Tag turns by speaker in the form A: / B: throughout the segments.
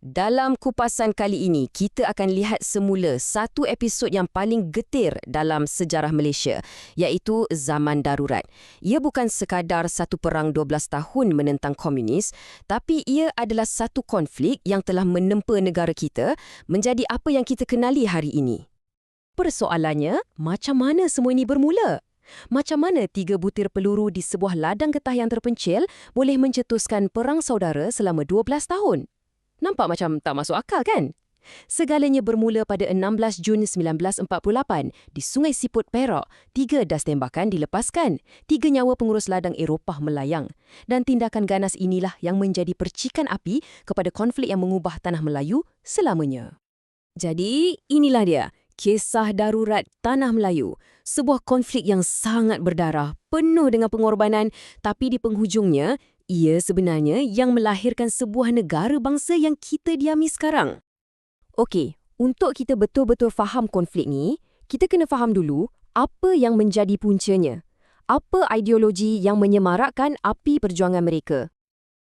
A: Dalam kupasan kali ini, kita akan lihat semula satu episod yang paling getir dalam sejarah Malaysia, iaitu Zaman Darurat. Ia bukan sekadar satu perang 12 tahun menentang komunis, tapi ia adalah satu konflik yang telah menempa negara kita menjadi apa yang kita kenali hari ini. Persoalannya, macam mana semua ini bermula? Macam mana 3 butir peluru di sebuah ladang getah yang terpencil boleh mencetuskan perang saudara selama 12 tahun? Nampak macam tak masuk akal kan? Segalanya bermula pada 16 Jun 1948 di Sungai Siput, Perak. 3 das tembakan dilepaskan. 3 nyawa pengurus ladang Eropah melayang. Dan tindakan ganas inilah yang menjadi percikan api kepada konflik yang mengubah tanah Melayu selamanya. Jadi, inilah dia. Kisah darurat Tanah Melayu. Sebuah konflik yang sangat berdarah, penuh dengan pengorbanan, tapi di penghujungnya, ia sebenarnya yang melahirkan sebuah negara bangsa yang kita diami sekarang. Okey, untuk kita betul-betul faham konflik ni, kita kena faham dulu apa yang menjadi puncanya. Apa ideologi yang menyemarakkan api perjuangan mereka?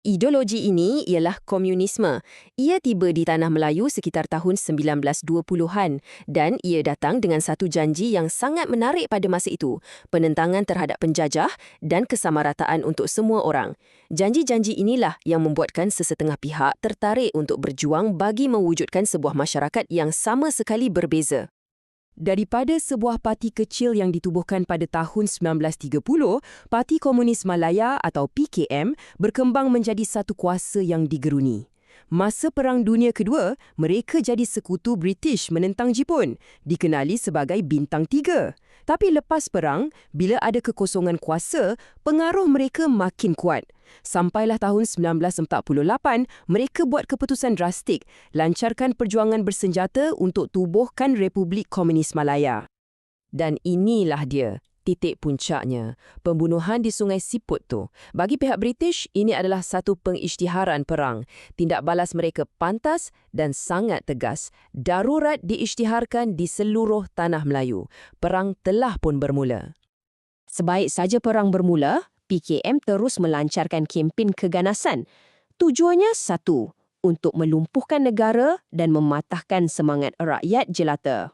A: Ideologi ini ialah komunisme. Ia tiba di Tanah Melayu sekitar tahun 1920-an dan ia datang dengan satu janji yang sangat menarik pada masa itu, penentangan terhadap penjajah dan kesamarataan untuk semua orang. Janji-janji inilah yang membuatkan sesetengah pihak tertarik untuk berjuang bagi mewujudkan sebuah masyarakat yang sama sekali berbeza. Daripada sebuah parti kecil yang ditubuhkan pada tahun 1930, Parti Komunis Malaya atau PKM berkembang menjadi satu kuasa yang digeruni. Masa Perang Dunia Kedua, mereka jadi sekutu British menentang Jepun, dikenali sebagai Bintang 3. Tapi lepas perang, bila ada kekosongan kuasa, pengaruh mereka makin kuat. Sampailah tahun 1948, mereka buat keputusan drastik, lancarkan perjuangan bersenjata untuk tubuhkan Republik Komunis Malaya. Dan inilah dia, titik puncaknya, pembunuhan di Sungai Siput tu. Bagi pihak British, ini adalah satu pengisytiharan perang. Tindak balas mereka pantas dan sangat tegas. Darurat diisytiharkan di seluruh tanah Melayu. Perang telah pun bermula. Sebaik saja perang bermula, PKM terus melancarkan kempen keganasan. Tujuannya satu, untuk melumpuhkan negara dan mematahkan semangat rakyat jelata.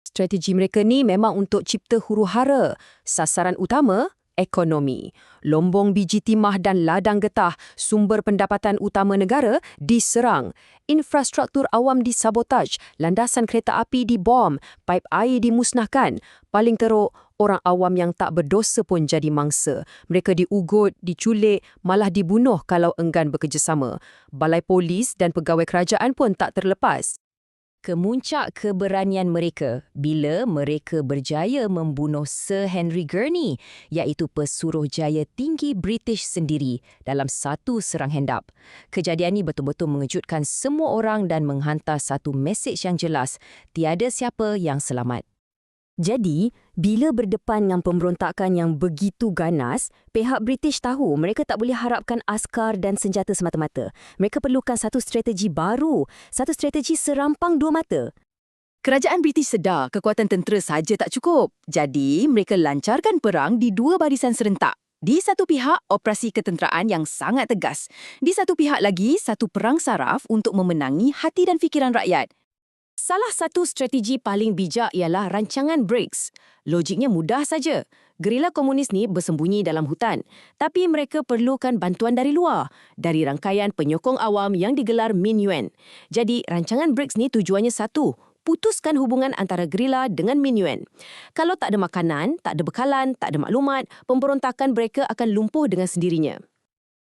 A: Strategi mereka ni memang untuk cipta huru-hara. Sasaran utama, ekonomi. Lombong biji timah dan ladang getah, sumber pendapatan utama negara, diserang. Infrastruktur awam disabotaj, landasan kereta api dibom, paip air dimusnahkan. Paling teruk, orang awam yang tak berdosa pun jadi mangsa. Mereka diugut, diculik, malah dibunuh kalau enggan bekerjasama. Balai polis dan pegawai kerajaan pun tak terlepas. Kemuncak keberanian mereka bila mereka berjaya membunuh Sir Henry Gurney, iaitu pesuruhjaya tinggi British sendiri dalam satu serang hendap. Kejadian ini betul-betul mengejutkan semua orang dan menghantar satu mesej yang jelas, tiada siapa yang selamat. Jadi, bila berdepan dengan pemberontakan yang begitu ganas, pihak British tahu mereka tak boleh harapkan askar dan senjata semata-mata. Mereka perlukan satu strategi baru, satu strategi serampang dua mata. Kerajaan British sedar kekuatan tentera saja tak cukup. Jadi, mereka lancarkan perang di 2 barisan serentak. Di satu pihak, operasi ketenteraan yang sangat tegas. Di satu pihak lagi, satu perang saraf untuk memenangi hati dan fikiran rakyat. Salah satu strategi paling bijak ialah rancangan BRICS. Logiknya mudah saja. Gerila komunis ni bersembunyi dalam hutan, tapi mereka perlukan bantuan dari luar, dari rangkaian penyokong awam yang digelar Min Yuen. Jadi, rancangan BRICS ni tujuannya satu, putuskan hubungan antara gerila dengan Min Yuen. Kalau tak ada makanan, tak ada bekalan, tak ada maklumat, pemberontakan mereka akan lumpuh dengan sendirinya.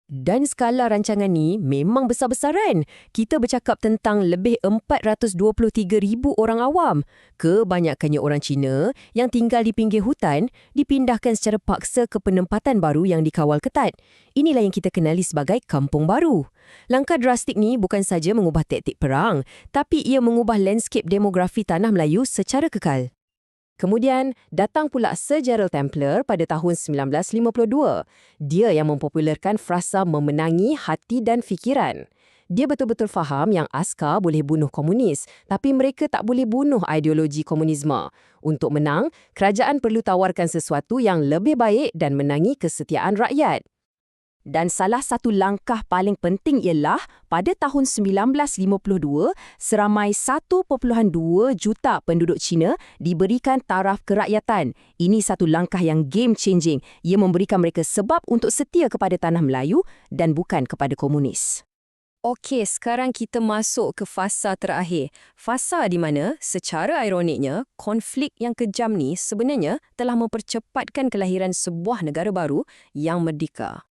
A: Dan skala rancangan ni memang besar-besaran. Kita bercakap tentang lebih 423,000 orang awam. Kebanyakannya orang Cina yang tinggal di pinggir hutan dipindahkan secara paksa ke penempatan baru yang dikawal ketat. Inilah yang kita kenali sebagai kampung baru. Langkah drastik ni bukan saja mengubah taktik perang, tapi ia mengubah landscape demografi tanah Melayu secara kekal. Kemudian, datang pula Sir Gerald Templer pada tahun 1952. Dia yang mempopularkan frasa memenangi hati dan fikiran. Dia betul-betul faham yang askar boleh bunuh komunis, tapi mereka tak boleh bunuh ideologi komunisme. Untuk menang, kerajaan perlu tawarkan sesuatu yang lebih baik dan menangi kesetiaan rakyat. Dan salah satu langkah paling penting ialah pada tahun 1952, seramai 1.2 juta penduduk China diberikan taraf kerakyatan. Ini satu langkah yang game changing. Ia memberikan mereka sebab untuk setia kepada tanah Melayu dan bukan kepada komunis. Okey, sekarang kita masuk ke fasa terakhir. Fasa di mana, secara ironiknya, konflik yang kejam ni sebenarnya telah mempercepatkan kelahiran sebuah negara baru yang merdeka.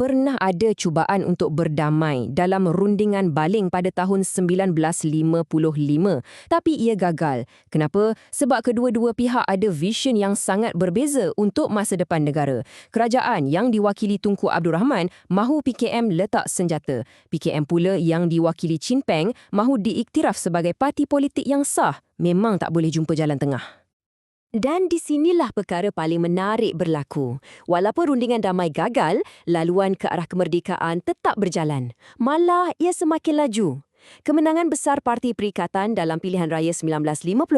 A: Pernah ada cubaan untuk berdamai dalam rundingan baling pada tahun 1955, tapi ia gagal. Kenapa? Sebab kedua-dua pihak ada vision yang sangat berbeza untuk masa depan negara. Kerajaan yang diwakili Tunku Abdul Rahman mahu PKM letak senjata. PKM pula yang diwakili Chin Peng mahu diiktiraf sebagai parti politik yang sah. Memang tak boleh jumpa jalan tengah. Dan di sinilah perkara paling menarik berlaku. Walaupun rundingan damai gagal, laluan ke arah kemerdekaan tetap berjalan. Malah ia semakin laju. Kemenangan besar Parti Perikatan dalam pilihan raya 1955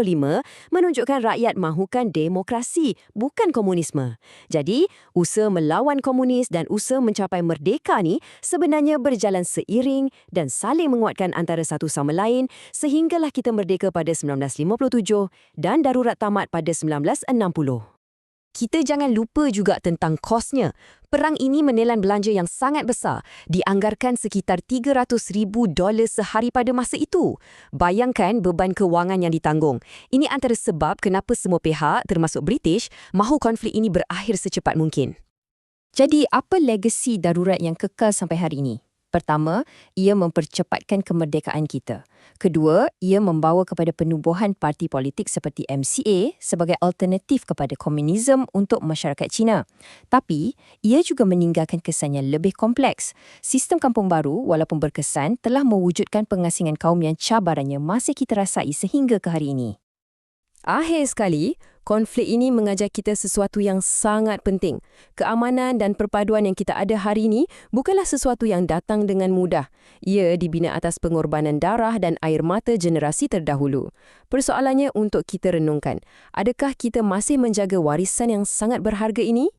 A: menunjukkan rakyat mahukan demokrasi, bukan komunisme. Jadi, usaha melawan komunis dan usaha mencapai merdeka ni sebenarnya berjalan seiring dan saling menguatkan antara satu sama lain sehinggalah kita merdeka pada 1957 dan darurat tamat pada 1960. Kita jangan lupa juga tentang kosnya. Perang ini menelan belanja yang sangat besar, dianggarkan sekitar $300,000 sehari pada masa itu. Bayangkan beban kewangan yang ditanggung. Ini antara sebab kenapa semua pihak, termasuk British, mahu konflik ini berakhir secepat mungkin. Jadi, apa legasi darurat yang kekal sampai hari ini? Pertama, ia mempercepatkan kemerdekaan kita. Kedua, ia membawa kepada penubuhan parti politik seperti MCA sebagai alternatif kepada komunisme untuk masyarakat Cina. Tapi, ia juga meninggalkan kesan yang lebih kompleks. Sistem kampung baru, walaupun berkesan, telah mewujudkan pengasingan kaum yang cabarannya masih kita rasai sehingga ke hari ini. Akhir sekali, konflik ini mengajar kita sesuatu yang sangat penting. Keamanan dan perpaduan yang kita ada hari ini bukanlah sesuatu yang datang dengan mudah. Ia dibina atas pengorbanan darah dan air mata generasi terdahulu. Persoalannya untuk kita renungkan, adakah kita masih menjaga warisan yang sangat berharga ini?